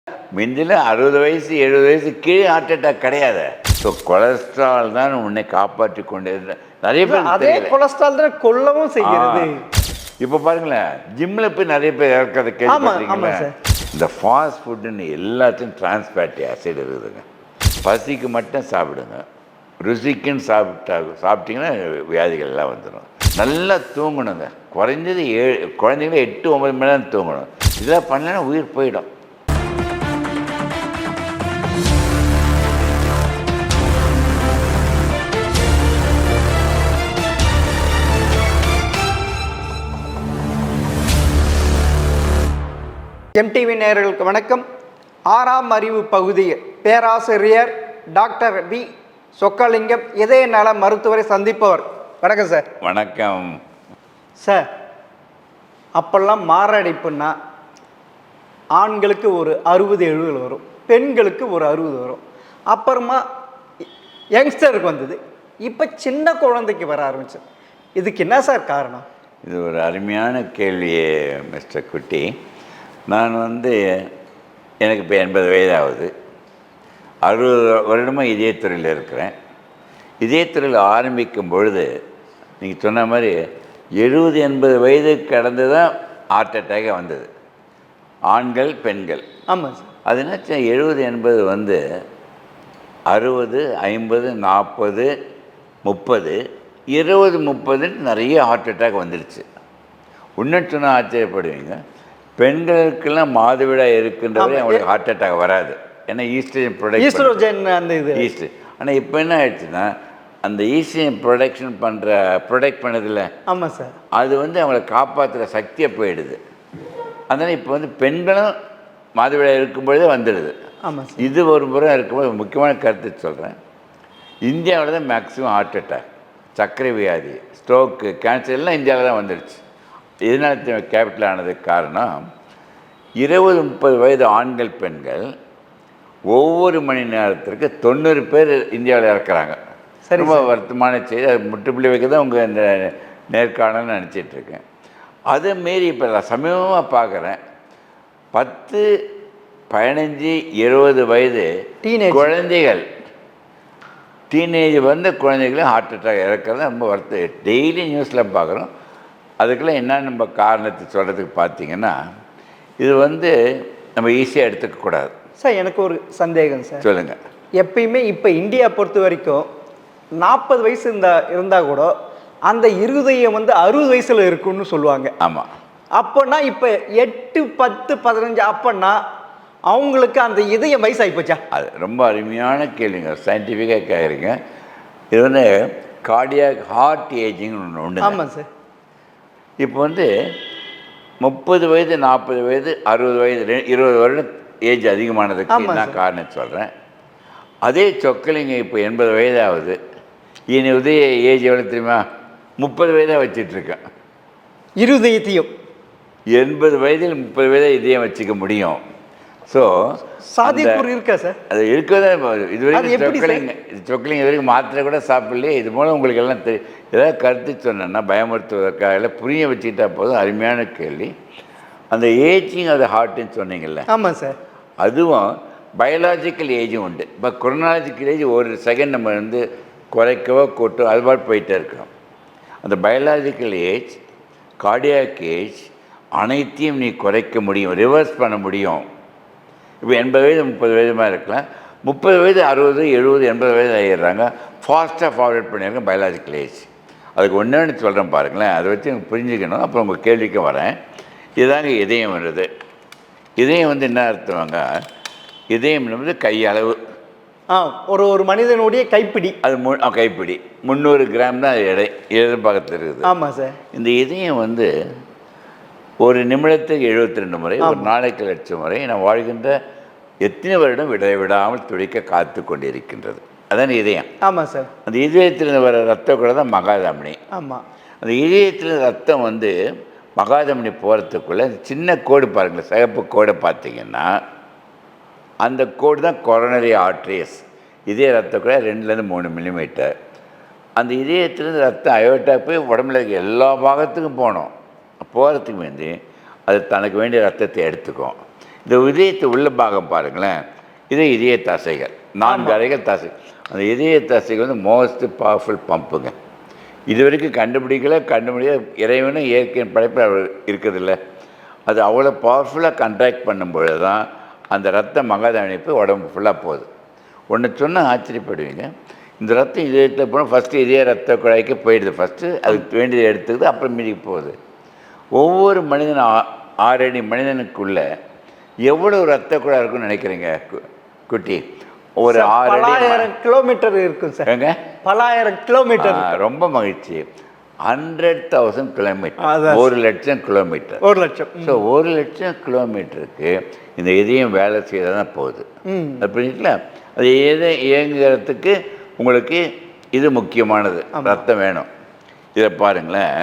மிந்தில 60 வயசு 70 வயசு கீழே ஹார்ட் அட்டாக் கிடையாது. ஸோ கொலஸ்ட்ரால் தான் உன்னை காப்பாற்றி கொண்டே நிறைய பேர் அதே கொலஸ்ட்ரால் தான் கொல்லவும் செய்கிறது. இப்போ பாருங்களேன், ஜிம்மில் போய் நிறைய பேர் இறக்கிறத கேள்விப்பட்டீங்களா? இந்த ஃபாஸ்ட் ஃபுட்டுன்னு எல்லாத்தையும் டிரான்ஸ் ஃபேட்டி ஆசிட் இருக்குதுங்க. பசிக்கு மட்டும் சாப்பிடுங்க, ருசிக்குன்னு சாப்பிட்டீங்கன்னா வியாதிகள் எல்லாம் வந்துடும். நல்லா தூங்கணுங்க, குறைஞ்சது குழந்தைங்கள 8-9 மணி நேரம் தூங்கணும். இதெல்லாம் பண்ணலைன்னா உயிர் போயிடும். எம்டிவி நேயர்களுக்கு வணக்கம். 6ஆம் அறிவு பகுதியில் பேராசிரியர் டாக்டர் வி சொக்கலிங்கம் இதய நல மருத்துவரை சந்திப்பவர். வணக்கம் சார். வணக்கம் சார். அப்போல்லாம் மாரடைப்புன்னா ஆண்களுக்கு ஒரு 60-70 வரும், பெண்களுக்கு ஒரு 60 வரும். அப்புறமா யங்ஸ்டருக்கு வந்தது, இப்போ சின்ன குழந்தைக்கு வர ஆரம்பிச்சு. இதுக்கு என்ன சார் காரணம்? இது ஒரு அருமையான கேள்வியே மிஸ்டர் குட்டி. நான் எனக்கு இப்போ 80 வயதாகுது. 60 வருடமாக இதயத்துறையில் இருக்கிறேன். இதயத்துறையில் ஆரம்பிக்கும் பொழுது நீங்கள் சொன்ன மாதிரி 70-80 வயது கடந்து தான் ஹார்ட் அட்டாக்கே வந்தது, ஆண்கள் பெண்கள். ஆமாம் சார். அது என்ன 70-80 60, 50, 40, 30, 20-30 நிறைய ஹார்ட் அட்டாக் வந்துடுச்சு. இன்னும் சொன்னால் ஆச்சரியப்படுவீங்க, பெண்களுக்கெல்லாம் மாதவிடாய் இருக்கின்றவரை அவங்களுக்கு ஹார்ட் அட்டாக் வராது. ஏன்னா ஈஸ்ட்ரோஜன் ஈஸ்ட். ஆனால் இப்போ என்ன ஆயிடுச்சுன்னா, அந்த ஈஸ்ட்ரோஜன் ப்ரொடக்ட் பண்ணதில்ல. ஆமாம் சார். அது அவங்களை காப்பாற்றுற சக்தியை போயிடுது. அதனால் இப்போ பெண்களும் மாதவிடாய் இருக்கும்பொழுதே வந்துடுது. ஆமாம் சார். இது ஒரு புறம் இருக்கும்போது முக்கியமான கருத்து சொல்கிறேன். இந்தியாவில் தான் மேக்ஸிமம் ஹார்ட் அட்டாக், சர்க்கரை வியாதி, ஸ்ட்ரோக்கு, கேன்சர் எல்லாம் இந்தியாவில் தான் வந்துடுச்சு. இதனால் கேபிட்டல் ஆனதுக்கு காரணம் 20-30 வயது ஆண்கள் பெண்கள் ஒவ்வொரு மணி நேரத்திற்கு 90 பேர் இந்தியாவில் இறக்குறாங்க. ரொம்ப வருத்தமான செய்தி. அது முற்றுப்புள்ளி வைக்க தான் உங்கள் இந்த நேர்காணல்னு நினச்சிட்ருக்கேன். அதை மாரி இப்போ நான் சமீபமாக பார்க்குறேன், 10, 15, 20 வயது குழந்தைகள், டீனேஜ் குழந்தைகளும் ஹார்ட் அட்டாக் இறக்குறது ரொம்ப வருத்தம். டெய்லி நியூஸில் பார்க்குறோம். அதுக்கெல்லாம் என்ன நம்ம காரணத்தை சொல்கிறதுக்கு பார்த்தீங்கன்னா, இது நம்ம ஈஸியாக எடுத்துக்கக்கூடாது. சார், எனக்கு ஒரு சந்தேகம் சார். சொல்லுங்கள். எப்பயுமே இப்போ இந்தியா பொறுத்த வரைக்கும் 40 வயசு இருந்தால் கூட அந்த இருதயம் 60 வயசில் இருக்குன்னு சொல்லுவாங்க. ஆமாம். அப்போனா இப்போ 8, 10, 15 அப்போனா அவங்களுக்கு அந்த இதயம் வயசாகி போச்சா? அது ரொம்ப அருமையான கேள்விங்க, சயின்டிஃபிக்காக கேட்குறீங்க. இது கார்டியாக் ஹார்ட் ஏஜிங் ஒன்று. ஆமாம் சார். இப்போ 30 வயது, 40 வயது, 60 வயது, 20 வருடம் ஏஜ் அதிகமானதுக்கு நான் காரணம் சொல்கிறேன். அதே சொக்கலிங்க இப்போ 80 வயதாவது, என் உதய ஏஜ் எவ்வளோ தெரியுமா? 30 வயதாக வச்சிட்ருக்கேன். இருதயத்தையும் 80 வயதில் 30 வயதாக இதயம் வச்சுக்க முடியும். ஸோ சாத்தியக்கூறு இருக்கா சார்? அது இருக்கதான். இது வரைக்கும் சொக்கலிங்க இது வரைக்கும் மாத்திரை கூட சாப்பிடலையே. இது மூலம் உங்களுக்கு எல்லாம் ஏதாவது கருத்து சொன்னேன்னா பயமுறுத்துவதற்காக புரிய வச்சுக்கிட்டா போதும். அருமையான கேள்வி. அந்த ஏஜிங் அது ஹார்ட்டுன்னு சொன்னீங்கல்ல. ஆமாம் சார். அதுவும் பயாலாஜிக்கல் ஏஜும் உண்டு. இப்போ குரோனாலஜிக்கல் ஏஜ் ஒரு செகண்ட் நம்ம குறைக்கவோ கூட்டோ அது மாதிரி போயிட்டே இருக்கோம். அந்த பயாலாஜிக்கல் ஏஜ், கார்டியாக் ஏஜ் அனைத்தையும் நீ குறைக்க முடியும், ரிவர்ஸ் பண்ண முடியும். இப்போ 80 வயது 30 வயதுமாக இருக்கலாம், 30 வயது 60, 70, 80 வயது ஆகிடுறாங்க. ஃபாஸ்ட்டாக ஃபார்வர்ட் பண்ணியிருக்கேன் பயாலாஜிக்கல் ஏஜ். அதுக்கு ஒன்று சொல்கிறேன் பாருங்களேன், அதை வச்சு எனக்கு புரிஞ்சுக்கணும். அப்புறம் உங்கள் கேள்விக்கு வரேன். இதுதாங்க இதயம் வருது. இதயம் என்ன அர்த்தவாங்க? இதயம் கையளவு. ஒரு மனிதனுடைய கைப்பிடி. அது கைப்பிடி 300 கிராம் தான் எடை. இடது பக்கத்தில் இருக்குது. ஆமாம் சார். இந்த இதயம் ஒரு நிமிடத்துக்கு 72 முறை, ஒரு நாளைக்கு 1,00,000 முறை நான் வாழ்கின்ற எத்தனை வருடம் விடாமல் துடிக்க காத்து கொண்டிருக்கின்றது. அதான் இதயம். ஆமாம் சார். அந்த இதயத்தில் வர ரத்த கூட தான் மகாதமனி. ஆமாம். அந்த இதயத்தில் ரத்தம் மகாதமனி போகிறதுக்குள்ளே சின்ன கோடு பாருங்களேன், சிகப்பு கோடை பார்த்தீங்கன்னா அந்த கோடு தான் கொரோனரி ஆர்ட்ரியஸ். இதய ரத்த கூட 2-3 மில்லிமீட்டர். அந்த இதயத்திலேருந்து ரத்தம் அயோட்டா போய் உடம்புல இருக்க எல்லா பாகத்துக்கும் போகிறதுக்கு அது தனக்கு வேண்டிய ரத்தத்தை எடுத்துக்கும். இந்த இதயத்தை உள்ள பாகம் பாருங்களேன், இது இதய தசைகள், 4 அறைகள் தசை. அந்த இதய தசைகள் வந்து மோஸ்ட் பவர்ஃபுல் பம்புங்க. இது வரைக்கும் கண்டுபிடிக்க இறைவனும் இயற்கை படைப்பில் அவர் இருக்கிறதில்ல. அது அவ்வளோ பவர்ஃபுல்லாக கண்ட்ராக்ட் பண்ணும்பொழுது தான் அந்த ரத்த மகாதணிப்பு உடம்பு ஃபுல்லாக போகுது. ஒன்று சொன்னால் ஆச்சரியப்படுவீங்க, இந்த ரத்தம் இதயத்தில் போனால் ஃபஸ்ட்டு இதய ரத்த குழாய்க்கு போயிடுது, ஃபஸ்ட்டு அதுக்கு வேண்டியதை எடுத்துக்குது, அப்புறம் மீதி போகுது. ஒவ்வொரு மனிதன் 6 அடி மனிதனுக்குள்ளே எவ்வளோ ரத்த குழாய் இருக்குன்னு நினைக்கிறீங்க குட்டி? ஒரு 6 பலாயிரம் கிலோமீட்டர் இருக்கும் சார். எங்க? பலாயிரம் கிலோமீட்டர். ரொம்ப மகிழ்ச்சி. 100,000 கிலோமீட்டர், 1,00,000 கிலோமீட்டர். 1,00,000. ஸோ 1,00,000 கிலோமீட்டருக்கு இந்த இதயம் வேலை செய்ய தான் போகுது. அப்படிங்களா? அது இயங்குறதுக்கு உங்களுக்கு இது முக்கியமானது, ரத்தம் வேணும். இதை பாருங்களேன்,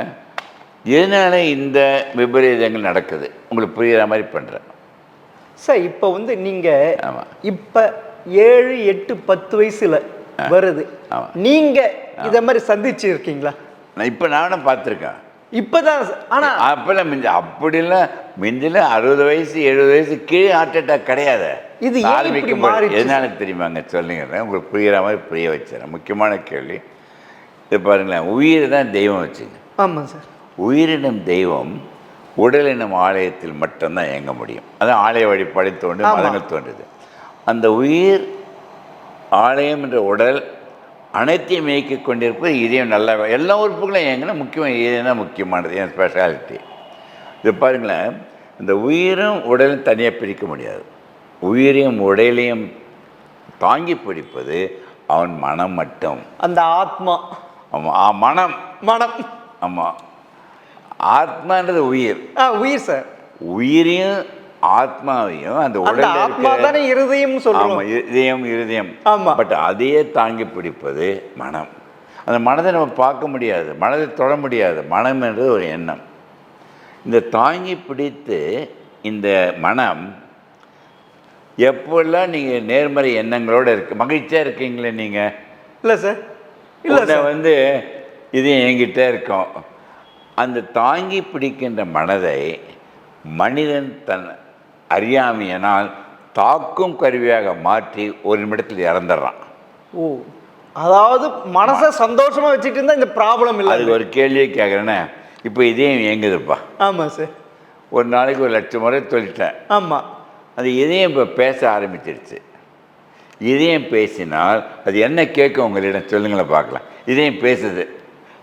எதனால இந்த விபரீதங்கள் நடக்குது உங்களுக்கு புரிகிற மாதிரி பண்ணுறேன் சார். இப்போ வந்து நீங்கள் இப்போ 7, 8, 10 வயசுல வருது, நீங்கள் இதை மாதிரி சந்திச்சு இருக்கீங்களா? இப்போ நானும் பார்த்துருக்கேன். இப்போதான். ஆனால் அப்போல்லாம் அப்படிலாம் மிஞ்சில 60 வயசு 70 வயசு கீழே ஹார்ட் அட்டாக் கிடையாது. இது ஆரம்பிக்கும் எதனால தெரியுமாங்க? சொல்லுங்க, உங்களுக்கு புரிகிற மாதிரி புரிய வச்சுறேன். முக்கியமான கேள்வி இது பாருங்களேன். உயிர் தான் தெய்வம் வச்சுங்க. ஆமாம் சார். உயிரினம் தெய்வம் உடலினம் ஆலயத்தில் மட்டும்தான் இயங்க முடியும். அதான் ஆலய வழிபாடு தோன்று மதங்கள் தோன்றுது. அந்த உயிர் ஆலயம் என்ற உடல் அனைத்தையும் இயக்கி கொண்டிருப்பது இதயம். நல்லா எல்லா உறுப்புகளும் இயங்கினா முக்கியம், இதயம் தான் முக்கியமானது, என் ஸ்பெஷாலிட்டி. இது பாருங்களேன், இந்த உயிரும் உடலும் தனியாக பிரிக்க முடியாது. உயிரையும் உடலையும் தாங்கி பிடிப்பது அவன் மனம் மட்டும். அந்த ஆத்மா. ஆமாம், மனம். மனம். ஆமாம், ஆத்மான்றது உயிர். உயிர் சார். உயிரையும் ஆத்மாவையும் அந்த உடல் ஆத்மா தானே இருதயம் சொல்லுவோம். ஆமாம், இருதயம். ஆமாம். பட் அதையே தாங்கி பிடிப்பது மனம். அந்த மனதை நம்ம பார்க்க முடியாது, மனதை தொட முடியாது. மனம் என்றது ஒரு எண்ணம். இந்த தாங்கி பிடித்து இந்த மனம் எப்போல்லாம் நீங்கள் நேர்மறை எண்ணங்களோடு மகிழ்ச்சியாக இருக்கீங்களே நீங்கள்? இல்லை சார், இல்லை சார். வந்து இது என்கிட்ட இருக்கும். அந்த தாங்கி பிடிக்கின்ற மனதை மனிதன் தன் அறியாமையினால் தாக்கும் கருவியாக மாற்றி ஒரு நிமிடத்தில் இறந்துடுறான். ஓ, அதாவது மனசை சந்தோஷமா வச்சுட்டு இருந்தா இந்த ப்ராப்ளம் இல்லை. அதுக்கு ஒரு கேள்வியை கேட்குறேன்னே, இப்போ இதயம் இயங்குதுப்பா. ஆமாம் சார். ஒரு நாளைக்கு 1,00,000 முறை சொல்லிட்டேன். ஆமாம். அது இதயம் இப்போ பேச ஆரம்பிச்சிருச்சு. இதயம் பேசினால் அது என்ன கேட்கும் உங்களிடம் சொல்லுங்களேன் பார்க்கலாம். இதயம் பேசுது,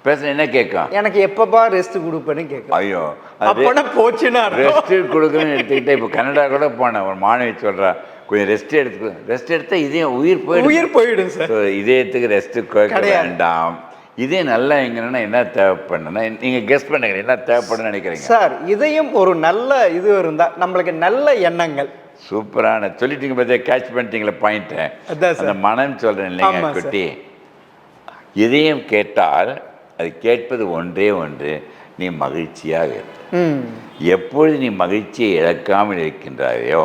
பேசுன என்ன கேட்கும்? எனக்கு எப்பப்பா ரெஸ்ட் கொடுப்பேன்னு கேட்கும். ஐயோ, அப்போனா போச்சுன்னா ரெஸ்ட் கொடுக்கணும்னு எடுத்துக்கிட்டேன். இப்போ கனடா கூட போனேன், ஒரு மாணவி சொல்கிறா கொஞ்சம் ரெஸ்ட் எடுத்தால் இதயம் உயிர் போயிடும் சார். இதயத்துக்கு ரெஸ்ட்டு கேட்க வேண்டாம். இதே நல்லா எங்கன்னா என்ன தேவைப்படுன்னா நீங்கள் கெஸ் பண்ணுங்க, என்ன தேவைப்படுன்னு நினைக்கிறீங்க சார்? இதயம் ஒரு நல்ல இது இருந்தால் நம்மளுக்கு நல்ல எண்ணங்கள். சூப்பரான சொல்லிட்டீங்க, பார்த்தா கேட்ச் பண்ணிட்டீங்களே பாயிண்ட்டை. அந்த மனம் சொல்கிறேன் இல்லைங்க குட்டி. இதயம் கேட்டால் அது கேட்பது ஒன்றே ஒன்று, நீ மகிழ்ச்சியாக இரு. எப்பொழுது நீ மகிழ்ச்சியை இழக்காமல் இருக்கின்றாயோ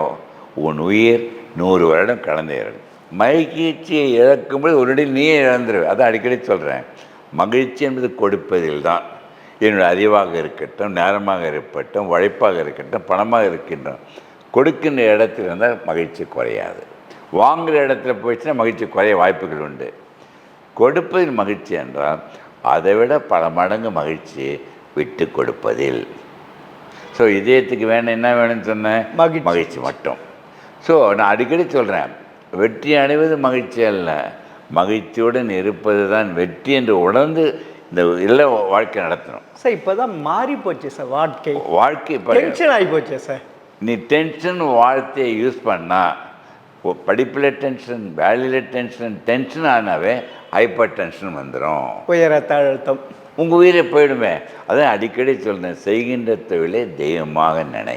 உன் உயிர் 100 வருடம் கடந்தேறும். மகிழ்ச்சியை இழக்கும்போது ஒரு நொடியில் நீயே இழந்துருவே. அதான் அடிக்கடி சொல்கிறேன், மகிழ்ச்சி என்பது கொடுப்பதில் தான். என்னோடய அறிவாக இருக்கட்டும், நேரமாக இருக்கட்டும், உழைப்பாக இருக்கட்டும், பணமாக இருக்கின்றோம், கொடுக்கின்ற இடத்துல இருந்தால் மகிழ்ச்சி குறையாது. வாங்குகிற இடத்துல போயிடுச்சுன்னா மகிழ்ச்சி குறைய வாய்ப்புகள் உண்டு. கொடுப்பதில் மகிழ்ச்சி என்றால் அதை விட பல மடங்கு மகிழ்ச்சி விட்டு கொடுப்பதில். ஸோ இதயத்துக்கு வேணும் என்ன வேணும்னு சொன்னேன்? மகிழ்ச்சி மட்டும். ஸோ நான் அடிக்கடி சொல்கிறேன், வெற்றி அடைவது மகிழ்ச்சி அல்ல, மகிழ்ச்சியுடன் இருப்பது தான் வெற்றி என்று உணர்ந்து இந்த இல்லை வாழ்க்கை நடத்தணும் சார். இப்போ தான் மாறி போச்சு சார் வாழ்க்கை. இப்போ டென்ஷன் ஆகி போச்சு சார். நீ டென்ஷன் வார்த்தையை யூஸ் பண்ணால் படிப்பில் டென்ஷன், வேலையில் டென்ஷன் ஆனாவே ஹைப்பர் டென்ஷன் வந்துடும், உயர ரத்த அழுத்தம், உங்கள் உயிரை போயிடுமே. அதான் அடிக்கடி சொல்கிறேன், செய்கின்ற தொழிலை தெய்வமாக நினை.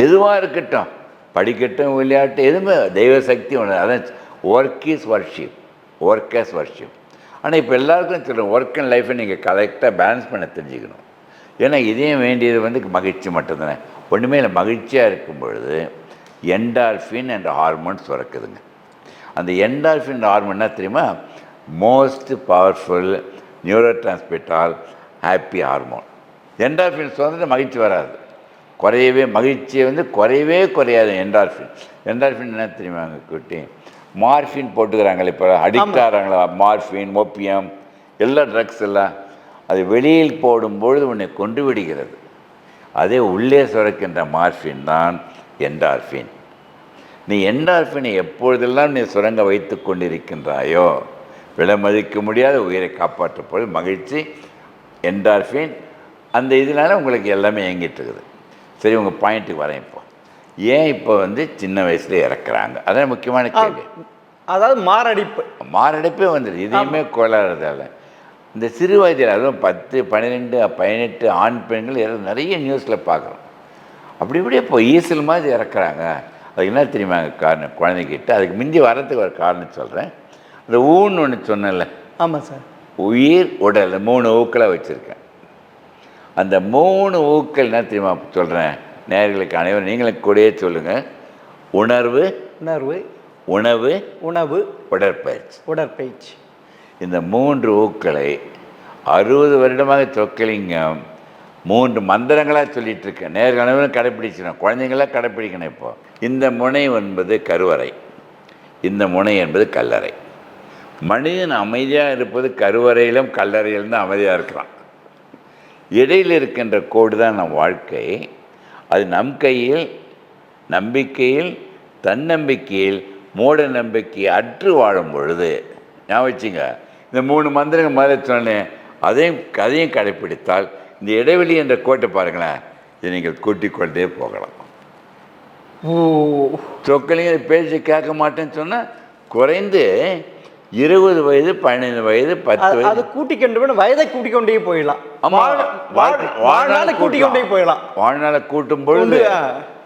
எதுவாக இருக்கட்டும், படிக்கட்டும், விளையாட்டு, எதுவுமே தெய்வ சக்தி ஒன்று. அதான் work is worship, work as worship. ஆனால் இப்போ எல்லாருக்கும் சொல்கிறேன், ஒர்க் அண்ட் லைஃப்பை நீங்கள் கரெக்டாக பேலன்ஸ் பண்ண தெரிஞ்சுக்கணும். ஏன்னா இதையும் வேண்டியது வந்து மகிழ்ச்சி மட்டும்தானே. ஒன்றுமே இல்லை, மகிழ்ச்சியாக இருக்கும் பொழுது என்டார்ஃபின் என்ற ஹார்மோன் சுரக்குதுங்க. அந்த என்டார்ஃபின் ஹார்மோன்னா தெரியுமா? Most powerful neurotransmitter happy hormone. Endorphin சுரந்துட்டு மகிழ்ச்சி வராது. குறையவே மகிழ்ச்சியை வந்து குறையவே குறையாது என்டார்ஃபின். என்டார்ஃபின் என்ன தெரியுமாங்க குட்டி? மார்ஃபின் போட்டுக்கிறாங்களே இப்போ அடிக்ட் ஆகிறாங்களா, மார்ஃபின், ஓபியம், எல்லா ட்ரக்ஸ் எல்லாம் அது வெளியில் போடும்பொழுது உன்னை கொண்டு விடுகிறது. அதே உள்ளே சுரக்கின்ற மார்ஃபின் தான் என்டார்ஃபின். நீ என்டார்ஃபினை எப்பொழுதெல்லாம் நீ சுரங்க வைத்து கொண்டிருக்கின்றாயோ விலை மதிக்க முடியாத உயிரை காப்பாற்றப்போது மகிழ்ச்சி என்டார்ஃபின் அந்த இதனால உங்களுக்கு எல்லாமே இயங்கிட்டு இருக்குது. சரி, உங்கள் பாயிண்ட்டுக்கு வரேன். இப்போ ஏன் இப்போ வந்து சின்ன வயசுல இறக்குறாங்க? அதான் முக்கியமான கேள்வி. அதாவது மாரடைப்பே வந்துடுது. இதையுமே கோளாறுதால இந்த சிறு வயதில், அதுவும் 10, 12, 18 ஆண் பெண்கள் நிறைய நியூஸில் பார்க்குறோம். அப்படி இப்படியே இப்போ ஈசல் மாதிரி இறக்குறாங்க. அதுக்கு என்ன தெரியுமாங்க காரணம்? குழந்தைகிட்ட அதுக்கு மிஞ்சி வரத்துக்கு ஒரு காரணம் சொல்கிறேன். அந்த ஊன்னு ஒன்று சொன்னேன்ல. ஆமாம் சார். உயிர், உடல் 3 ஊக்களாக வச்சுருக்கேன். அந்த 3 ஊக்கள் என்ன தெரியுமா சொல்கிறேன் நேயர்களுக்கு அனைவரும் நீங்களும் கூடயே சொல்லுங்கள். உணர்வு, உணவு, உடற்பயிற்சி. இந்த 3 ஊக்களை 60 வருடமாக சொக்கலிங்கம் 3 மந்திரங்களாக சொல்லிகிட்டு இருக்கேன். நேர்கள் அனைவரும் கடைப்பிடிச்சிடணும், குழந்தைங்களாம் கடைப்பிடிக்கணும். இப்போது இந்த முனை என்பது கருவறை, இந்த முனை என்பது கல்லறை. மனிதன் அமைதியாக இருப்பது கருவறையிலும் கல்லறையிலும் தான் அமைதியாக இருக்கிறான். இடையில் இருக்கின்ற கோடு தான் நம் வாழ்க்கை. அது நம் கையில், நம்பிக்கையில், தன்னம்பிக்கையில், மூட நம்பிக்கை அற்று வாழும் பொழுது ஞாபகம் வச்சுங்க. இந்த 3 மந்திரங்கள் மாதிரி சொன்னேன், அதையும் கடைப்பிடித்தால் இந்த இடைவெளி என்ற கோட்டை பாருங்களேன், இதை நீங்கள் கூட்டிக் கொண்டே போகலாம். சொக்கலிங்க பேச்சு கேட்க மாட்டேன்னு சொன்னால் குறைந்து 20 வயது, 15 வயது, 10 வயது, அது கூட்டிக்கொண்டு வயதை கூட்டிக்கொண்டே போயிடலாம். வாழ்நாளை கூட்டிக்கொண்டே போயிடலாம். வாழ்நாளை கூட்டும் பொழுது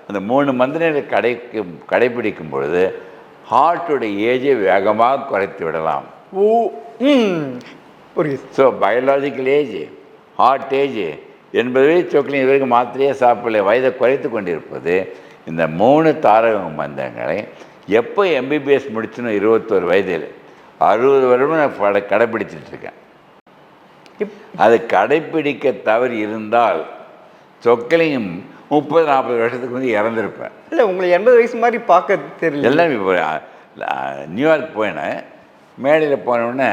அந்த 3 மந்திரங்களை கடைபிடிக்கும் பொழுது ஹார்ட்டுடைய ஏஜை வேகமாக குறைத்து விடலாம். So biological age, heart age என்பது சொக்கலிங் இது வரைக்கும் மாத்திரையே சாப்பிடல, வயதை குறைத்து கொண்டிருப்பது. இந்த 3 தாரக மந்திரங்களை எப்போ எம்பிபிஎஸ் முடிச்சுன்னு 21 வயதில் 60 வருடம் நான் கடைப்பிடிச்சிட்ருக்கேன். அது கடைப்பிடிக்க தவறி இருந்தால் சொக்கலிங்கம் 30-40 வருஷத்துக்கு வந்து இறந்துருப்பேன். இல்லை, உங்களை 80 வயசு மாதிரி பார்க்க தெரியல. எல்லாம் இப்போ நியூயார்க் போயினேன், மேடையில் போனோடனே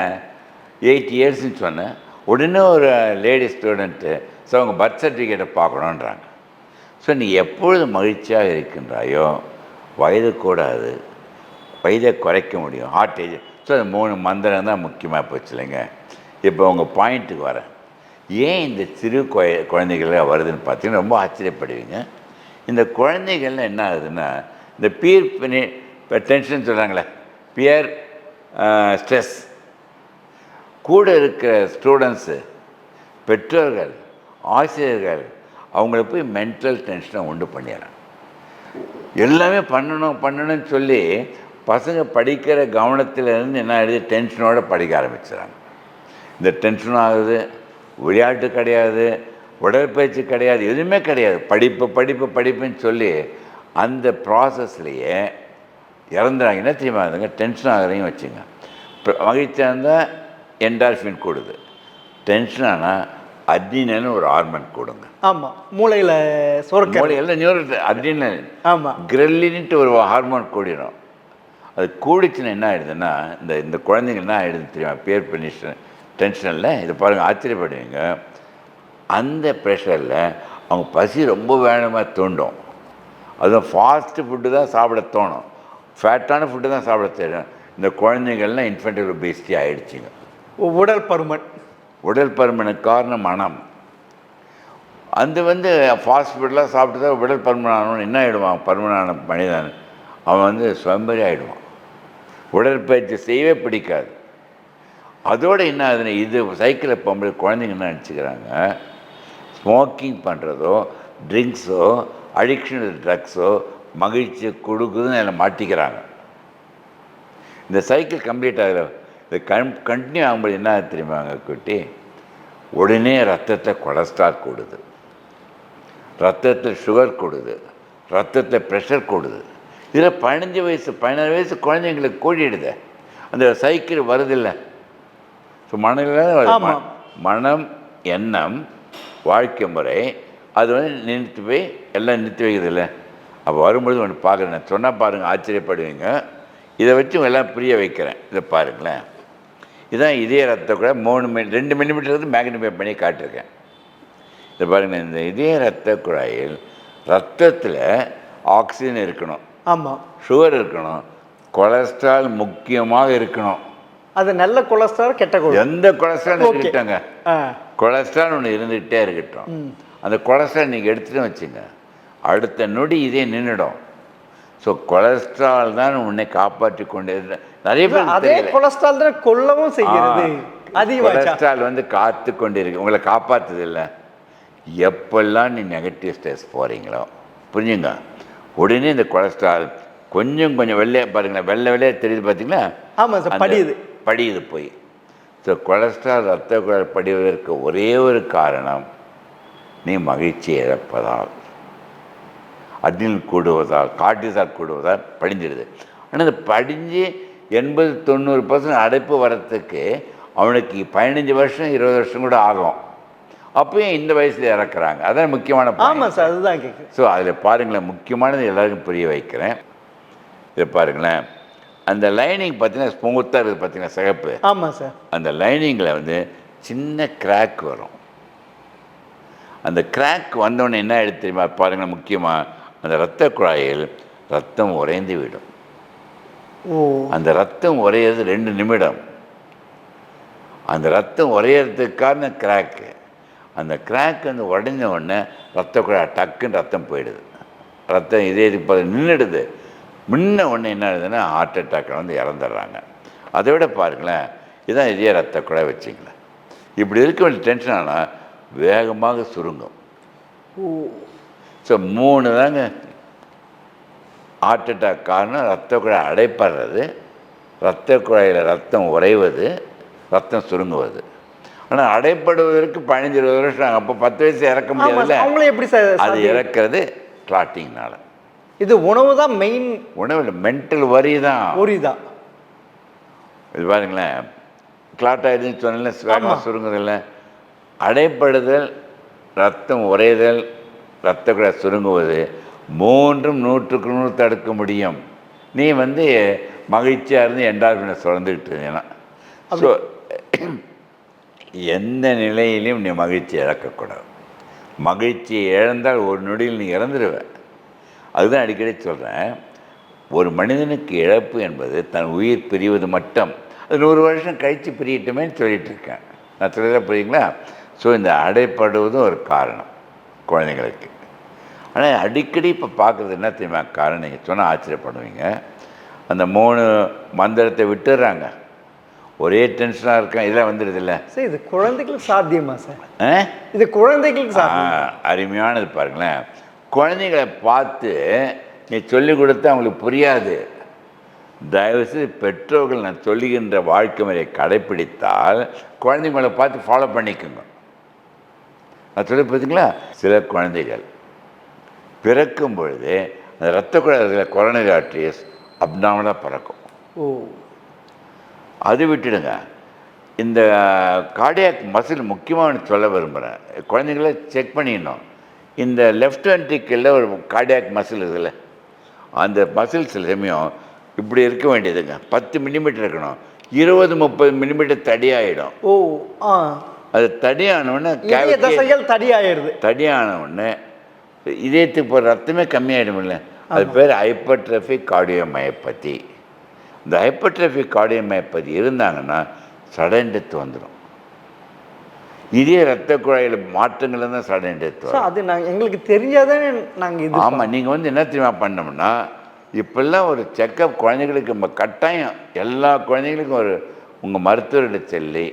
80 இயர்ஸ்ன்னு சொன்னேன். உடனே ஒரு லேடி ஸ்டூடெண்ட்டு, ஸோ அவங்க பர்த் சர்டிஃபிகேட்டை பார்க்கணுன்றாங்க. ஸோ நீ எப்பொழுது மகிழ்ச்சியாக இருக்கின்றாயோ வயது கூடாது, வயதை குறைக்க முடியும், ஹார்ட் ஏஜ். ஸோ அந்த 3 மந்திரம் தான் முக்கியமாக போச்சு இல்லைங்க. இப்போ உங்கள் பாயிண்ட்டுக்கு வரேன். ஏன் இந்த சிறு குழந்தைகள் வருதுன்னு பார்த்தீங்கன்னா ரொம்ப ஆச்சரியப்படுவீங்க. இந்த குழந்தைகள்லாம் என்ன ஆகுதுன்னா, இந்த இப்போ டென்ஷன் சொல்கிறாங்களே, பியர் ஸ்ட்ரெஸ், கூட இருக்கிற ஸ்டூடெண்ட்ஸு, பெற்றோர்கள், ஆசிரியர்கள் அவங்கள போய் மென்டல் டென்ஷனை உண்டு பண்ணிடுறாங்க. எல்லாமே பண்ணணும்னு சொல்லி பசங்க படிக்கிற கவனத்திலேருந்து என்ன ஆகிடுது, டென்ஷனோடு படிக்க ஆரம்பிச்சுறாங்க. இந்த டென்ஷனும் ஆகுது, விளையாட்டு கிடையாது, உடற்பயிற்சி கிடையாது, எதுவுமே கிடையாது, படிப்புன்னு சொல்லி அந்த ப்ராசஸ்லேயே இறந்துறாங்க. என்ன தெரியுமா அதுங்க, டென்ஷன் ஆகுறதையும் வச்சுங்க. மகிழ்ச்சியாக இருந்தால் என்டார்ஃபின் கூடுது, டென்ஷன் ஆனால் அட்ரினலின் ஒரு ஹார்மோன் கூடுங்க. ஆமாம், மூளையில் நியூரல் அட்ரினலின், ஆமாம், கிரெல்லின்ட்டு ஒரு ஹார்மோன் கூடிடும். அது கூடிச்சுன்னா என்ன ஆகிடுதுன்னா, இந்த குழந்தைங்க என்ன ஆகிடுதுன்னு தெரியுமா, பியர் ப்ரெஷர் டென்ஷனில் இது பாருங்கள், ஆச்சரியப்படுவீங்க. அந்த ப்ரெஷரில் அவங்க பசி ரொம்ப வேகமாக தூண்டும். அதுவும் ஃபாஸ்ட்டு ஃபுட்டு தான் சாப்பிட தோணும், ஃபேட்டான ஃபுட்டு தான் சாப்பிட தெரியும். இந்த குழந்தைங்கள்லாம் இன்ஃபென்டல் ஒபேசிட்டி ஆகிடுச்சிங்க. உடல் பருமனுக்கு காரணம் மனம். அந்த ஃபாஸ்ட் ஃபுட்லாம் சாப்பிட்டு தான் உடல் பருமன் ஆகணும்னு என்ன ஆகிடுவான், பருமனான மனிதன் அவன் சோம்பேறி ஆகிடுவான், உடற்பயிற்சி செய்யவே பிடிக்காது. அதோடு என்ன ஆகுதுன்னா, இது சைக்கிளில் போகும்போது குழந்தைங்க என்ன நினச்சிக்கிறாங்க, ஸ்மோக்கிங் பண்ணுறதோ, ட்ரிங்க்ஸோ, அடிக்ஷன் ட்ரக்ஸோ மகிழ்ச்சியை கொடுக்குதுன்னு அதில் மாட்டிக்கிறாங்க. இந்த சைக்கிள் கம்ப்ளீட் ஆகிற இது கண்டினியூ ஆகும்போது என்ன தெரியுமாங்க குட்டி, உடனே ரத்தத்தை கொலஸ்ட்ரால் கூடுது, ரத்தத்தில் சுகர் கூடுது, ரத்தத்தில் ப்ரெஷர் கூடுது. இதில் 15 வயசு 16 வயசு குழந்தைங்களுக்கு கூடிடுது. அந்த சைக்கிள் வருதில்லை. ஸோ மனம், எண்ணம், வாழ்க்கை முறை, அது வந்து நிறுத்தி போய் எல்லாம் நிறுத்தி வைக்கிறதில்ல. அப்போ வரும்பொழுது ஒன்று பார்க்குறேன், நான் சொன்னால் பாருங்கள் ஆச்சரியப்படுவீங்க. இதை வச்சு எல்லாம் புரிய வைக்கிறேன். இதை பாருங்களேன், இதுதான் இதய ரத்த குழாய் 2 மில்லிமீட்டர் மேக்னிஃபை பண்ணி காட்டியிருக்கேன். இதை பாருங்கள், இந்த இதய ரத்த குழாயில் ரத்தத்தில் ஆக்சிஜன் இருக்கணும், ஆமாம், சுகர் இருக்கணும், கொலஸ்ட்ரால் முக்கியமாக இருக்கணும். அது நல்ல கொலஸ்ட்ரால் கெட்ட கொலஸ்ட்ரால், எந்த கொலஸ்ட்ரால் இருக்கட்டாங்க, கொலஸ்ட்ரால் ஒன்று இருந்துகிட்டே இருக்கட்டும். அந்த கொலஸ்ட்ரால் நீங்கள் எடுத்துகிட்டு வச்சுங்க, அடுத்த நொடி இதே நின்றுடும். ஸோ கொலஸ்ட்ரால் தான் உன்னை காப்பாற்றி கொண்டே நிறைய பேர் அதே கொலஸ்ட்ரால் தான் கொல்லவும் செய்கிறது. கொலஸ்ட்ரால் வந்து காத்து கொண்டு இருக்கு, உங்களை காப்பாற்றுது இல்லை. எப்பெல்லாம் நீ நெகட்டிவ் ஸ்ட்ரெஸ் போகிறீங்களோ புரிஞ்சுங்க, உடனே இந்த கொலஸ்ட்ரால் கொஞ்சம் கொஞ்சம் வெள்ளையாக பாருங்களேன், வெள்ளையாக தெரியுது பார்த்தீங்களா? ஆமாம் சார், படியுது போய். ஸோ கொலஸ்ட்ரால் ரத்த குழாய் படிவதற்கு ஒரே ஒரு காரணம், நீ மகிழ்ச்சி இழப்பதால், அட்ரினல் கூடுவதால், கார்டிசால் கூடுவதால் படிஞ்சிடுது. ஆனால் அது படிஞ்சு 80-90% அடைப்பு வரத்துக்கு அவனுக்கு 15 வருஷம் 20 வருஷம் கூட ஆகும். அப்பயும் இந்த வயசில் இறக்குறாங்க. அதான் முக்கியமான. ஆமாம் சார், அதுதான் கேட்குறேன். ஸோ அதில் பாருங்களேன், முக்கியமானது எல்லாருக்கும் புரிய வைக்கிறேன். இதை பாருங்களேன், அந்த லைனிங் பார்த்தீங்கன்னா ஸ்மூத்தாக இருக்குது பார்த்தீங்கன்னா, சிகப்பு. ஆமாம் சார். அந்த லைனிங்கில் வந்து சின்ன கிராக் வரும். அந்த கிராக் வந்தோடனே என்ன ஆகிடுது தெரியுமா? பாருங்கள், முக்கியமாக அந்த இரத்த குழாயில் ரத்தம் உறைந்து விடும். அந்த ரத்தம் உறையிறது 2 நிமிடம். அந்த ரத்தம் உறையிறதுக்கான கிராக்கு, அந்த கிராக் வந்து உடைஞ்ச உடனே ரத்த குழாய் டக்குன்னு ரத்தம் போயிடுது, ரத்தம் இதே இப்போ நின்றுடுது. முன்ன ஒன்று என்ன ஆகுதுன்னா ஹார்ட் அட்டாக்கில் வந்து இறந்துடுறாங்க. அதை விட பாருங்களேன், இதுதான் இதே ரத்த குழாய் வச்சிங்களேன், இப்படி இருக்க வேண்டிய டென்ஷன் ஆனால் வேகமாக சுருங்கும். ஸோ 3 தாங்க ஹார்ட் அட்டாக் காரணம். ரத்த குழாய் அடைப்படுறது, ரத்த குழாயில் ரத்தம் உறைவது, ரத்தம் சுருங்குவது. ஆனால் அடைப்படுவதற்கு 15-20 வருஷம், அப்போ 10 வயசு இறக்க முடியாதுல்ல. அவங்களே எப்படி சார் அது இறக்கிறது? கிளாட்டிங்னால. இது உணவு தான் மெயின். உணவு இல்லை, மென்டல் வரி தான். இது பாருங்களேன், கிளாட் ஆகிடுதுன்னு சொன்னல, வேகமாக சுருங்குதில்லை. அடைப்படுதல், ரத்தம் உறைதல், ரத்த குழாய் சுருங்குவது, 3ம் 100க்கு 100 தடுக்க முடியும். நீ வந்து மகிழ்ச்சியாக இருந்து என்டார்பினை சுரந்துக்கிட்டு இருந்தீங்கன்னா. ஸோ எந்த நிலையிலையும் நீ மகிழ்ச்சி இழக்கக்கூடாது. மகிழ்ச்சியை இழந்தால் ஒரு நொடியில் நீ இறந்துடுவேன். அதுதான் அடிக்கடி சொல்கிறேன், ஒரு மனிதனுக்கு இழப்பு என்பது தன் உயிர் பிரிவது மட்டும். அது 100 வருஷம் கழித்து பிரியட்டுமேன்னு சொல்லிகிட்ருக்கேன். நான் சொல்லிதான் புரியுங்களா? ஸோ இந்த அடைப்படுவதும் ஒரு காரணம் குழந்தைங்களுக்கு. ஆனால் அடிக்கடி இப்போ பார்க்குறது என்ன தெரியுமா காரணம்? நீங்கள் சொன்னால் ஆச்சரியப்படுவீங்க. அந்த 3 மந்திரத்தை விட்டுடுறாங்க, ஒரே டென்ஷனாக இருக்கேன், இதெல்லாம் வந்துடுது இல்லை சார். இது குழந்தைகளுக்கு சாத்தியமா சார்? இது குழந்தைகளுக்கு சாத்தியம். அருமையானது பாருங்களேன். குழந்தைகளை பார்த்து நீ சொல்லிக் கொடுத்தா அவங்களுக்கு புரியாது. தயவுசெய்து பெற்றோர்கள் நான் சொல்லுகின்ற வாழ்க்கை முறையை கடைப்பிடித்தால் குழந்தைங்களை பார்த்து ஃபாலோ பண்ணிக்கோங்க. நான் சொல்லி பார்த்தீங்களா, சில குழந்தைகள் பிறக்கும் பொழுது அந்த இரத்த குழாயில் கொரோனரி ஆர்டரிஸ் அப்நார்மலாக பிறக்கும். அது விட்டுடுங்க, இந்த கார்டியாக் மசில் முக்கியமாக சொல்ல விரும்புகிறேன். குழந்தைங்கள செக் பண்ணிடணும். இந்த லெஃப்ட் வென்ட்ரிக்கிளில் ஒரு கார்டியாக் மசில் இருக்குல்ல, அந்த மசில் சில சமயம் இப்படி இருக்க வேண்டியதுங்க, 10 மில்லிமீட்டர் இருக்கணும், 20-30 மில்லிமீட்டர் தடியாகிடும். அது தடியானவுடனே தடியானவுடனே இதயத்துக்கு போகிற ரத்தமே கம்மியாகிடும்ல. அது பேர் ஹைப்பர்ட்ரோஃபிக் கார்டியோமயோபதி. இந்த ஹைப்பர்ட்ரோஃபிக் கார்டியோமயோபதி இருந்தாங்கன்னா சடன் டெத் வந்துடும். இதே ரத்த குழாயில் மாற்றங்கள் தான் சடன் டெத் வரும். அது எங்களுக்கு தெரியாதே நாங்கள். ஆமாம், நீங்கள் வந்து என்ன தெரியுமா பண்ணோம்னா, இப்போல்லாம் ஒரு செக்கப் குழந்தைங்களுக்கு நம்ம கட்டாயம், எல்லா குழந்தைங்களுக்கும் ஒரு உங்கள் மருத்துவர்கிட்ட சொல்லி,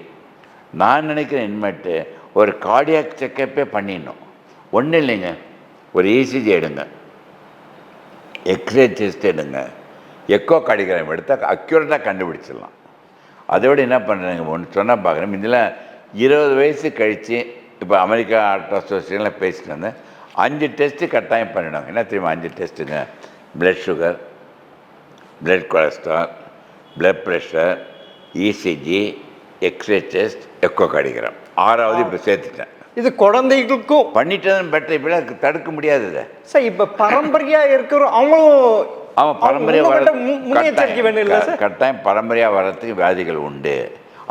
நான் நினைக்கிறேன் இனிமேட்டு ஒரு கார்டியாக் செக்கப்பே பண்ணிடணும். ஒன்றும் இல்லைங்க, ஒரு இசிஜி எடுங்க, எக்ஸ்ரே செஸ்ட் எடுங்க, எக்கோ கார்டியோகிராம் எடுத்தால் அக்யூரேட்டாக கண்டுபிடிச்சிடலாம். அதை விட என்ன பண்ணுறாங்க, ஒன்று சொன்னால் பார்க்குறேன், இதெல்லாம் 20 வயசு கழித்து, இப்போ அமெரிக்கா ஹார்ட் அசோசியேஷனில் பேசிட்டு வந்தேன், 5 டெஸ்ட்டு கட்டாயம் பண்ணிவிடுவாங்க. என்ன தெரியுமா 5 டெஸ்ட்டுங்க? Blood sugar, blood cholesterol, blood pressure, ECG, X-ray chest, echocardiogram. 6வது இப்போ சேர்த்துட்டேன். இது குழந்தைகளுக்கும் பண்ணிட்டதும் பெட்டர். இப்படி தடுக்க முடியாது இதை. சார் இப்போ பரம்பரையாக இருக்கிறோம் அவங்களும் அவன் பரம்பரையாக வர முன்னெச்சரிக்கை வேணும் இல்லை சார்? கட்டாயம் பரம்பரையாக வர்றதுக்கு வியாதிகள் உண்டு.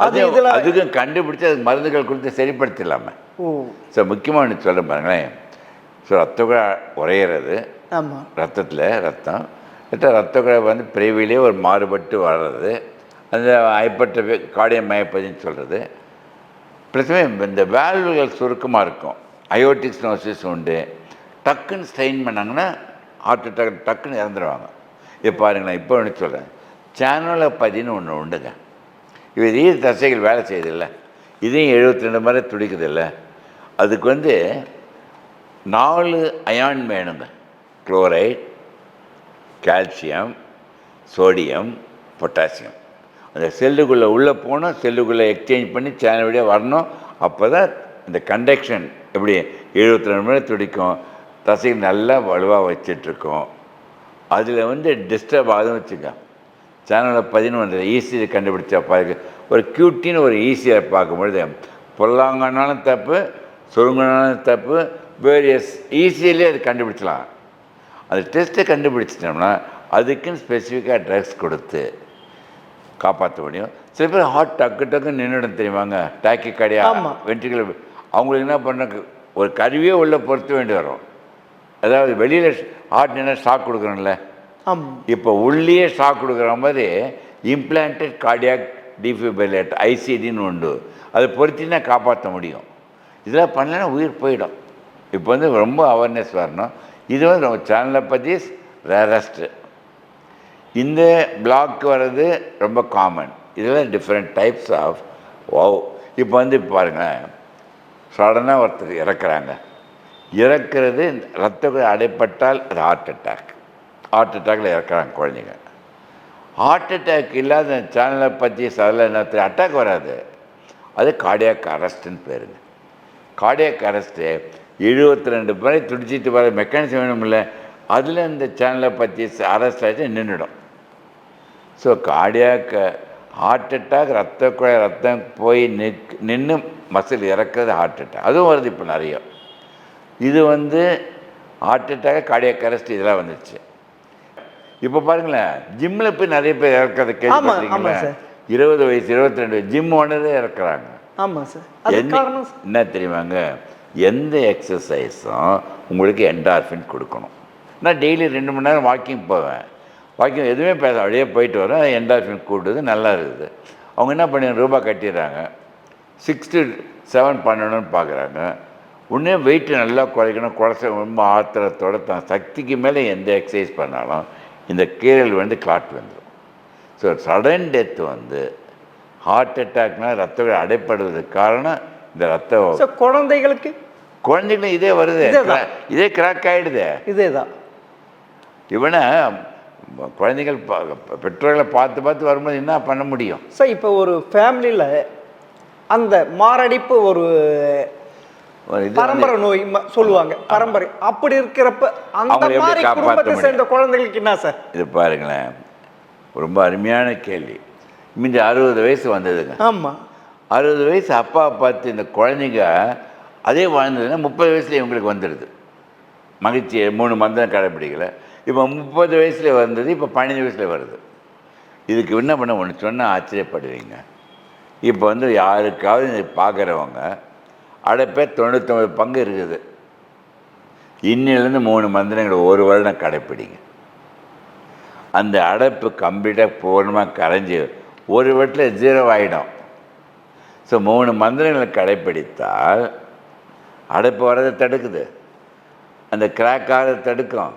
அது அதுக்கும் கண்டுபிடிச்சி அது மருந்துகள் கொடுத்து சரிப்படுத்திடலாமே. ஸோ முக்கியமாக ஒன்று சொல்ல பாருங்களேன். ஸோ ரத்த குழாய் உறையிறது, ஆமாம், ரத்தத்தில் ரத்தம் ரத்த குழாய் வந்து பிறவிலே ஒரு மாறுபட்டு வர்றது, அந்த ஹைப்பர்ட்ரோபி கார்டியோமயோபதின்னு சொல்கிறது. பிரச்சனை இந்த வேல்வுகள் சுருக்கமாக இருக்கும். அயோட்டிக் ஸ்டெனோசிஸ் உண்டு. டக்குன்னு ஸ்ட்ரெயின் பண்ணாங்கன்னா ஹார்ட் அட்டாக் டக்குன்னு இறந்துடுவாங்க. இப்போ பாருங்களேன், இப்போ ஒன்று சொல்கிறேன், சேனலோபதின்னு ஒன்று உண்டுங்க. இது இதய தசைகள் வேலை செய்யுதில்ல, இதையும் 72 முறை துடிக்குதில்ல, அதுக்கு வந்து 4 அயான் வேணுங்க. Chloride, calcium, sodium, potassium. அந்த செல்லுக்குள்ளே உள்ளே போகணும், செல்லுக்குள்ளே எக்ஸ்சேஞ்ச் பண்ணி சேனல் வழியாக வரணும். அப்போ தான் இந்த கண்டக்ஷன் எப்படி 72 முறை துடிக்கும், தசைகள் நல்லா வலுவாக வச்சிட்ருக்கோம். அதில் வந்து டிஸ்டர்ப் ஆகுதுன்னு வச்சுக்க, சேனலில் 11 ஈஸியை கண்டுபிடிச்சா பாருங்க. ஒரு கியூட்டின்னு ஒரு ஈஸியை பார்க்கும்பொழுது பொல்லாங்கனாலும் தப்பு, சுருங்கனாலும் தப்பு, வேரியஸ் ஈஸியிலே அது கண்டுபிடிச்சலாம். அந்த டெஸ்ட்டை கண்டுபிடிச்சிட்டோம்னா அதுக்குன்னு ஸ்பெசிஃபிக்காக ட்ரக்ஸ் கொடுத்து காப்பாற்ற முடியும். சில பேர் ஹார்ட் டக்கு டக்குன்னு நின்றுடும் தெரியுமாங்க, டாக்கி கார்டியா, வென்ட்ரிகுலர். அவங்களுக்கு என்ன பண்ண, ஒரு கருவியே உள்ளே பொறுத்த வேண்டி வரும். அதாவது வெளியில் ஹார்ட் நின்று ஷாக் கொடுக்குறோம்ல, இப்போ உள்ளே ஷாக் கொடுக்குற மாதிரி இம்ப்ளான்டட் கார்டியாக் டிஃபிபிரிலேட்டர் ஐசிடின்னு உண்டு. அதை பொறுத்தினா காப்பாற்ற முடியும். இதெல்லாம் பண்ணலைன்னா உயிர் போயிடும். இப்போ வந்து ரொம்ப அவேர்னஸ் வரணும். இது வந்து நம்ம சேனலோபதிஸ் ரேரஸ்ட்டு. இந்த பிளாக் வர்றது ரொம்ப காமன். இதெல்லாம் டிஃப்ரெண்ட் டைப்ஸ் ஆஃப் இப்போ வந்து பாருங்களேன், சடனாக ஒருத்தர் இறக்குறாங்க. இறக்குறது ரத்த குழாய் அடைப்பட்டால் அது ஹார்ட் அட்டாக். ஹார்ட் அட்டாக்கில் இறக்குறாங்க குழந்தைங்க. ஹார்ட் அட்டாக் இல்லாத சேனலோபதிஸ் அதில் என்ன அட்டாக் வராது, அது கார்டியாக் அரெஸ்ட்டுன்னு பேருங்க. கார்டியாக் அரெஸ்ட்டு 72 முறை துடிச்சிட்டு வர மெக்கானிசம் வேணுமில்ல, அதில் இந்த சேனலோபதிஸ் அரெஸ்ட் ஆகிட்டு நின்றுடும். ஸோ கார்டியாக் ஹார்ட் அட்டாக், ரத்த குழாய் ரத்தம் போய் நின்று மசில் இறக்குறது ஹார்ட் அட்டாக். அதுவும் வருது இப்போ நிறைய. இது வந்து ஹார்ட் அட்டாக், கார்டியாக் அரெஸ்ட் இதெல்லாம் வந்துடுச்சு. இப்போ பாருங்களேன், ஜிம்மில் போய் நிறைய பேர் இறக்குறது கேள்விப்பட்டீங்களா? 20 வயசு 22 வயசு ஜிம் ஓனரே இறக்குறாங்க. ஆமாம் சார். என்ன தெரியுமாங்க, எந்த எக்ஸசைஸும் உங்களுக்கு என்டார்ஃபின் கொடுக்கணும். நான் டெய்லி 2 மணி நேரம் வாக்கிங் போவேன். வாக்கிங் எதுவுமே பேச அப்படியே போயிட்டு வரேன், என்டார்ஃபின் கூட்டுது, நல்லா இருக்குது. அவங்க என்ன பண்ணி ரூபா கட்டிடுறாங்க, 6 to 7 பண்ணணும்னு பார்க்குறாங்க. உடனே வெயிட்டு நல்லா குறைக்கணும், குறைச்ச ரொம்ப ஆத்திரத்தோட தான் சக்திக்கு மேலே எந்த எக்ஸசைஸ் பண்ணாலும் இந்த கீரல் வந்து கிளாட் வந்துடும். ஸோ சடன் டெத்து வந்து ஹார்ட் அட்டாக்னால் ரத்த அடைப்படுவதற்கு காரணம் இந்த ரத்த. குழந்தைகளும் இதே வருது, இதே கிராக் ஆகிடுது. இதே தான் இவனை குழந்தைகள் பெற்றோர்களை பார்த்து பார்த்து வரும்போது என்ன பண்ண முடியும் சார்? இப்போ ஒரு ஃபேமிலியில் அந்த மாரடைப்பு ஒரு பரம்பரை நோய் சொல்லுவாங்க, பரம்பரை. அப்படி இருக்கிறப்ப அந்த மாதிரி குடும்பத்தை சேர்ந்த குழந்தைகளுக்கு என்ன சார்? இது பாருங்களேன், ரொம்ப அருமையான கேள்வி. முந்தி 60 வயசு வந்ததுங்க. ஆமாம், 60 வயசு அப்பா பார்த்து இந்த குழந்தைங்க அதே வாழ்ந்ததுன்னா 30 வயசுல இவங்களுக்கு வந்துடுது. மகிழ்ச்சி 3 மந்திரம் கடைப்பிடிக்கலை. இப்போ 30 வயசுல வந்தது, இப்போ 15 வயசுல வருது. இதுக்கு என்ன பண்ண ஒன்று சொன்னால் ஆச்சரியப்படுவீங்க. இப்போ வந்து யாருக்காவது இதை பார்க்குறவங்க அடைப்பே 99 பங்கு இருக்குது. இன்னிலேருந்து 3 மந்திரங்கள் 1 வருடம் கடைப்பிடிங்க. அந்த அடைப்பு கம்ப்ளீட்டாக பூர்ணமாக கரைஞ்சி 1 வருடத்தில் 0 ஆகிடும். ஸோ 3 மந்திரங்களை கடைப்பிடித்தால் அடைப்பு வர்றதை தடுக்குது, அந்த கிராக் ஆகிறத தடுக்கும்,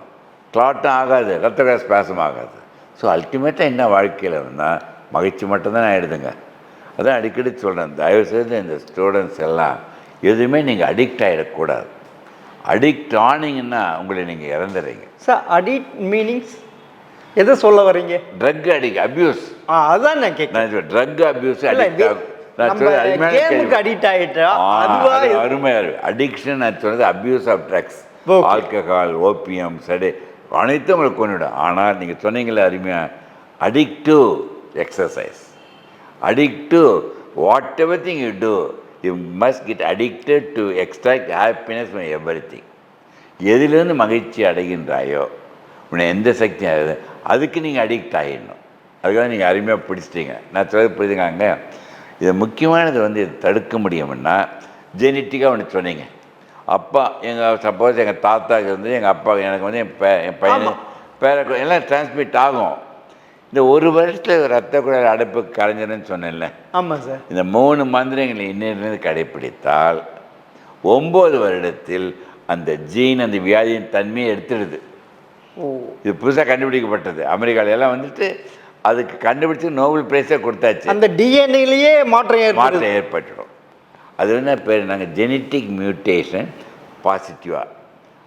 கிளாட்டும் ஆகாது, ரத்த குழாய் ஸ்பாசம் ஆகாது. ஸோ அல்டிமேட்டாக என்ன வாழ்க்கையில் இருந்தால் மகிழ்ச்சி மட்டும்தான் ஆகிடுதுங்க. அதான் அடிக்கடி சொல்கிறேன், தயவுசெய்து இந்த ஸ்டூடெண்ட்ஸ் எல்லாம் எதுவுமே நீங்கள் அடிக்ட் ஆகிடக்கூடாது. அடிக்ட் ஆனீங்கன்னா உங்களை நீங்கள் இறந்துடுறீங்க. சார் அடிக்ட் மீனிங்ஸ் எதை சொல்ல வரீங்க? Drug addict, abuse. அதான் நான் கேட்குறேன். ட்ரக் அப்யூஸ் அடிக்ட் ஆகிட்டா அருமையாக அடிக்ஷன். நான் சொல்கிறது abuse of drugs, alcohol, opium, சடை அனைத்தும் உங்களுக்கு கொண்டுவிடும். ஆனால் நீங்கள் சொன்னீங்களே அருமையாக, addict to exercise, addict to whatever thing you do, you must get addicted to extract happiness from everything. எதுலேருந்து மகிழ்ச்சி அடைகின்றாயோ உன்னை எந்த சக்தி ஆகுது அதுக்கு நீங்கள் அடிக்ட் ஆகிடணும். அதுக்காக நீங்கள் அருமையாக பிடிச்சிட்டீங்க. நான் சொல்ல புரியுதுங்க. இது முக்கியமானது வந்து இது தடுக்க முடியும்னா ஜெனட்டிக்காக ஒன்று சொன்னீங்க. அப்பா சப்போஸ் எங்கள் தாத்தாவுக்கு வந்து எங்கள் அப்பா எனக்கு வந்து என் பையன் பேர எல்லாம் டிரான்ஸ்மிட் ஆகும். இந்த ஒரு வருஷத்தில் ரத்த குழாய் அடைப்பு கரைஞ்சிருன்னு சொன்னேன்ல. ஆமாம் சார். இந்த 3 மந்திரங்களை இன்னிலிருந்து கடைப்பிடித்தால் 9 வருடத்தில் அந்த ஜீன் அந்த வியாதியின் தன்மையை எடுத்துடுது. இது புதுசாக கண்டுபிடிக்கப்பட்டது. அமெரிக்காவில் எல்லாம் வந்துட்டு அதுக்கு கண்டுபிடிச்சி நோபல் பிரைஸே கொடுத்தாச்சு. அந்த டிஎன்ஏலேயே மாற்றம் ஏற்பட்டுடும். அது என்ன பேர் நாங்கள் ஜெனட்டிக் மியூட்டேஷன் பாசிட்டிவாக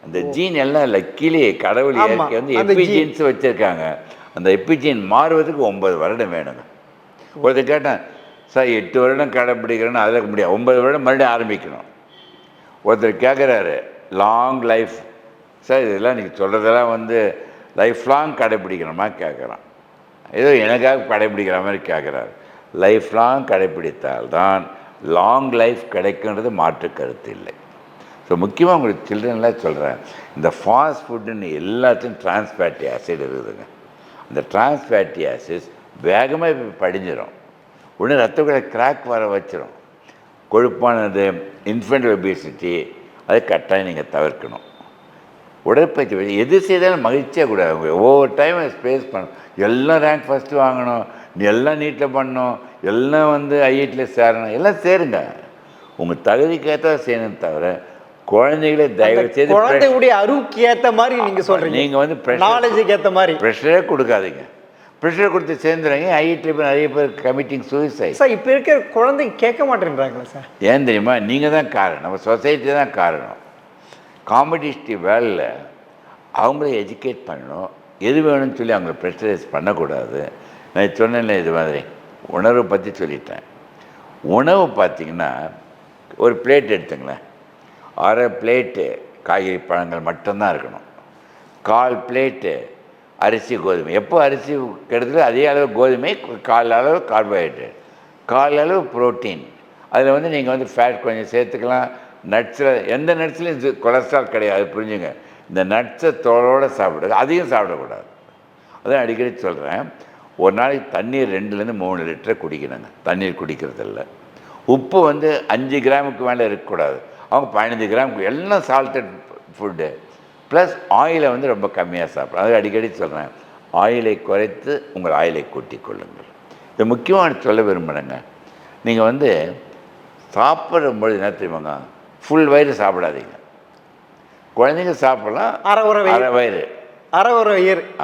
அந்த ஜீன் எல்லாம் லக்கிலே கடவுள் இயற்கை வந்து எபிஜீன்ஸ் வச்சுருக்காங்க. அந்த எபிஜீன் மாறுவதுக்கு 9 வருடம் வேணுங்க. ஒருத்தர் கேட்டேன் சார் 8 வருடம் கடைப்பிடிக்கிறேன்னு அதில் முடியாது, 9 வருடம் மறுபடியும் ஆரம்பிக்கணும். ஒருத்தர் கேட்குறாரு லாங் லைஃப் சார் இதெல்லாம் நீங்கள் சொல்கிறதெல்லாம் வந்து லைஃப் லாங் கடைப்பிடிக்கணுமா கேட்குறான். ஏதோ எனக்காக கடைப்பிடிக்கிற மாதிரி கேட்குறாரு. லைஃப் லாங் கடைப்பிடித்தால்தான் லாங் லைஃப் கிடைக்குன்றது மாற்று கருத்து இல்லை. ஸோ முக்கியமாக உங்களுக்கு சில்ட்ரன்லாம் சொல்கிறேன், இந்த ஃபாஸ்ட் ஃபுட்டுன்னு எல்லாத்தையும் டிரான்ஸ்ஃபேட்டி ஆசிட் இருக்குதுங்க. அந்த டிரான்ஸ்ஃபேட்டி ஆசிட்ஸ் வேகமாக இப்போ படிஞ்சிடும். உடனே ரத்த குழாய் கிராக் வர வச்சிடும். கொழுப்பானது இன்ஃபென்ட் ஒபிசிட்டி அதை கட்டாயம் நீங்கள் தவிர்க்கணும். உடற்பயிற்சி எது செய்தாலும் மகிழ்ச்சியாக கூடாது. ஒவ்வொரு டைம் ஸ்பேஸ் பண்ணணும். எல்லாம் ரேங்க் ஃபஸ்ட்டு வாங்கணும், எல்லாம் நீட்டில் பண்ணணும், எல்லாம் வந்து ஐஐடியில் சேரணும், எல்லாம் சேருங்க. உங்கள் தகுதிக்கேற்ற செய்யணும் தவிர குழந்தைகளே தயவு செய்து குழந்தையுடைய அறிவுக்கு ஏற்ற மாதிரி நீங்கள் சொல்கிறீங்க. நீங்கள் வந்து நாலேஜுக்கு ஏற்ற மாதிரி ப்ரெஷரே கொடுக்காதீங்க. ப்ரெஷர் கொடுத்து சேர்ந்துறாங்க. ஐஐடியில் நிறைய பேர் கமிட்டிங் சூசைட். சார் இப்போ இருக்கிற குழந்தைங்க கேட்க மாட்டேன்றாங்களா சார்? ஏன் தெரியுமா? நீங்கள் தான் காரணம், நம்ம சொசைட்டி தான் காரணம். காம்படிட்டிவ் வேலையில் அவங்கள எஜுகேட் பண்ணணும். எது வேணும்னு சொல்லி அவங்கள ப்ரெஷரைஸ் பண்ணக்கூடாது. நான் சொன்னேன்ல இது மாதிரி உணர்வை பற்றி சொல்லிட்டேன். உணவு பார்த்திங்கன்னா ஒரு பிளேட் எடுத்துங்களேன், 1/2 பிளேட்டு காய்கறி பழங்கள் மட்டும்தான் இருக்கணும், 1/4 பிளேட்டு அரிசி கோதுமை. எப்போ அரிசி கெடுதலோ அதே அளவு கோதுமை, 1/4 அளவு கார்போஹைட்ரேட், 1/4 அளவு ப்ரோட்டீன். அதில் வந்து நீங்கள் வந்து ஃபேட் கொஞ்சம் சேர்த்துக்கலாம். நட்ஸில் எந்த நட்ஸ்லையும் கொலஸ்ட்ரால் கிடையாது, புரிஞ்சுங்க. இந்த நட்ஸை தோலோடு சாப்பிடுங்க, அதிகம் சாப்பிடக்கூடாது. அதான் அடிக்கடி சொல்கிறேன், ஒரு நாளைக்கு தண்ணீர் 2-3 லிட்டர் குடிக்கணுங்க. தண்ணீர் குடிக்கிறதில்ல. உப்பு வந்து 5 கிராமுக்கு மேலே இருக்கக்கூடாது. அவங்க 15 கிராம், எல்லாம் சால்ட்டட் ஃபுட்டு. ப்ளஸ் ஆயிலை வந்து ரொம்ப கம்மியாக சாப்பிடும். அது அடிக்கடி சொல்கிறேன், ஆயிலை குறைத்து உங்கள் ஆயிலை கூட்டிக் கொள்ளுங்கள். இது முக்கியமாக சொல்ல விரும்புகிறேங்க. நீங்கள் வந்து சாப்பிடும்பொழுது என்ன தெரியுமாங்க, ஃபுல் வயிறு சாப்பிடாதீங்க. குழந்தைங்க சாப்பிடலாம் அரை வயிறு.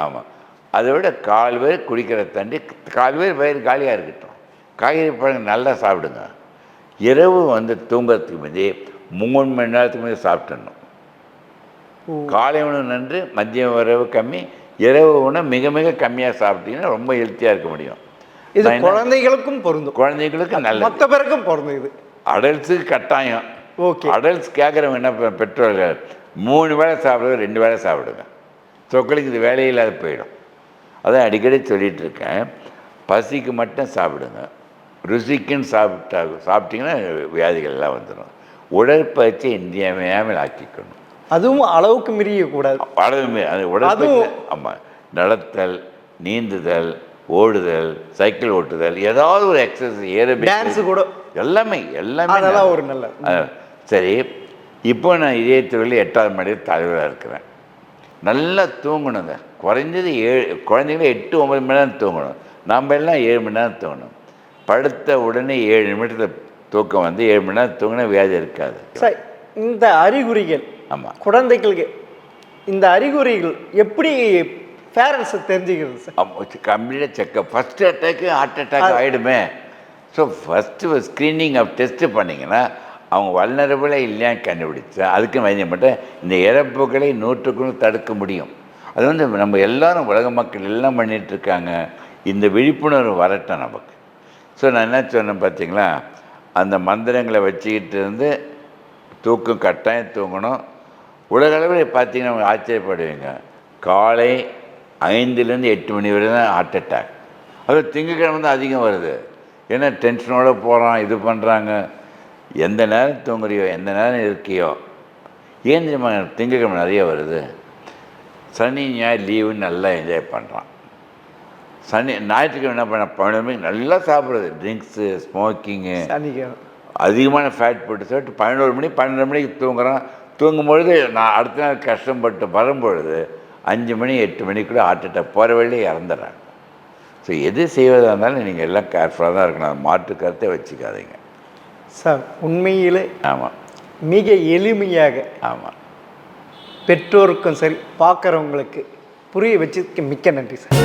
ஆமாம், அதை விட 1/4 வயிறு குடிக்கிற தண்டி, 1/4 வயிறு காலியாக இருக்கட்டும். காய்கறி பழங்கள் நல்லா சாப்பிடுங்க. இரவு வந்து தூங்குறதுக்கு முந்தைய 3 மணி நேரத்துக்கு முந்தைய சாப்பிட்டுடணும். காலை உணவு நன்று, மதிய உணவு கம்மி, இரவு உணவு மிக மிக கம்மியாக சாப்பிட்டீங்கன்னா ரொம்ப ஹெல்த்தியாக இருக்க முடியும். இது குழந்தைகளுக்கும் பொருந்தும், குழந்தைகளுக்கும் நல்ல, மற்ற பேருக்கும் பொருந்தும். இது அடல்ட்ஸுக்கு கட்டாயம். ஓகே, அடல்ட்ஸ் கேட்குறவங்க என்ன, பெற்றோர்கள் 3 வேளை சாப்பிடுவது 2 வேளை சாப்பிடுங்க. சொக்களுக்கு இது வேலையில்லாத போயிடும். அதான் அடிக்கடி சொல்லிகிட்டு இருக்கேன், பசிக்கு மட்டும் சாப்பிடுங்க. ருசிக்குன்னு சாப்பிட்டீங்கன்னா வியாதிகள் எல்லாம் வந்துடும். உடற்பயிற்சி இந்தியாவையாமல் ஆக்கிக்கணும். அதுவும் அளவுக்கு மீறியக்கூடாது. அளவு மீறி அது உடற்பயிற்சி. ஆமாம், நடத்தல், நீந்துதல், ஓடுதல், சைக்கிள் ஓட்டுதல், ஏதாவது ஒரு எக்ஸசைஸ், டான்ஸு கூட, எல்லாமே அதெல்லாம் ஒரு நல்ல. சரி, இப்போ நான் இதே துறையில் 8வது மாடியில் தலைவராக இருக்கிறேன். நல்லா தூங்கணுங்க. குறைஞ்சது குழந்தைங்களே 8-9 மணி நேரம் தூங்கணும். நம்ம எல்லாம் 7 மணி நேரம் தூங்கணும். படுத்த உடனே 7 நிமிடத்தில் தூக்கம் வந்து 7 மணி நேரம் தூங்கினா வியாதி இருக்காது. சார், இந்த அறிகுறிகள், ஆமாம், குழந்தைகளுக்கு இந்த அறிகுறிகள் எப்படி பேரண்ட்ஸை தெரிஞ்சுக்கிறது சார்? கம்ப்ளீட்டாக checkup. First attack heart attack ஆகிடுமே. So first screening of test பண்ணிங்கன்னா அவங்க வல்னரபிளாக இல்லையான்னு கண்டுபிடிச்சா அதுக்கு வைத்தியம் மட்டும் இந்த இறப்புகளை 100% தடுக்க முடியும். அது வந்து நம்ம எல்லோரும், உலக மக்கள் எல்லாம் பண்ணிகிட்ருக்காங்க. இந்த விழிப்புணர்வு வரட்டும் நமக்கு. ஸோ நான் என்ன சொன்னேன் பார்த்தீங்களா, அந்த மந்திரங்களை வச்சுக்கிட்டு இருந்து தூக்கம் கட்டாயம் தூங்கணும். உலகளவில் பார்த்தீங்கன்னா ஆச்சரியப்படுவீங்க, காலை 5லேருந்து 8 மணி வரை தான் ஹார்ட் அட்டாக். அது திங்கக்கிழமை தான் அதிகம் வருது. ஏன்னா டென்ஷனோடு போகிறான், இது பண்ணுறாங்க. எந்த நேரம் தூங்குறியோ எந்த நேரம் இருக்கியோ. ஏன் தெரியுமா திங்கக்கிழமை நிறைய வருது? சனி ஞாயிறு லீவுன்னு நல்லா என்ஜாய் பண்ணுறான். ஞாயிற்றுக்கிழமை என்ன பண்ண 12 மணிக்கு நல்லா சாப்பிட்றது, ட்ரிங்க்ஸு, ஸ்மோக்கிங்கு, அதிகமான ஃபேட் போட்டு சாப்பிட்டு 11 மணி 12 மணிக்கு தூங்குறான். தூங்கும்பொழுது நான் அடுத்த நாள் கஷ்டப்பட்டு வரும்பொழுது 5 மணி 8 மணிக்குள்ளே ஹார்ட் அட்டாக் போகிற வழியே இறந்துடுறாங்க. ஸோ எது செய்வதாக இருந்தாலும் நீங்கள் எல்லாம் கேர்ஃபுல்லாக தான் இருக்கணும். அது மாற்று கருத்தை வச்சுக்காதீங்க சார். உண்மையிலே ஆமாம், மிக எளிமையாக ஆமாம். பெற்றோருக்கும் சரி பார்க்குறவங்களுக்கு புரிய வச்சதுக்கு மிக்க நன்றி சார்.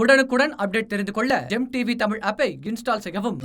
உடனுக்குடன் அப்டேட் தெரிந்து கொள்ள ஜெம் டிவி தமிழ் ஆப்பை இன்ஸ்டால் செய்யவும்.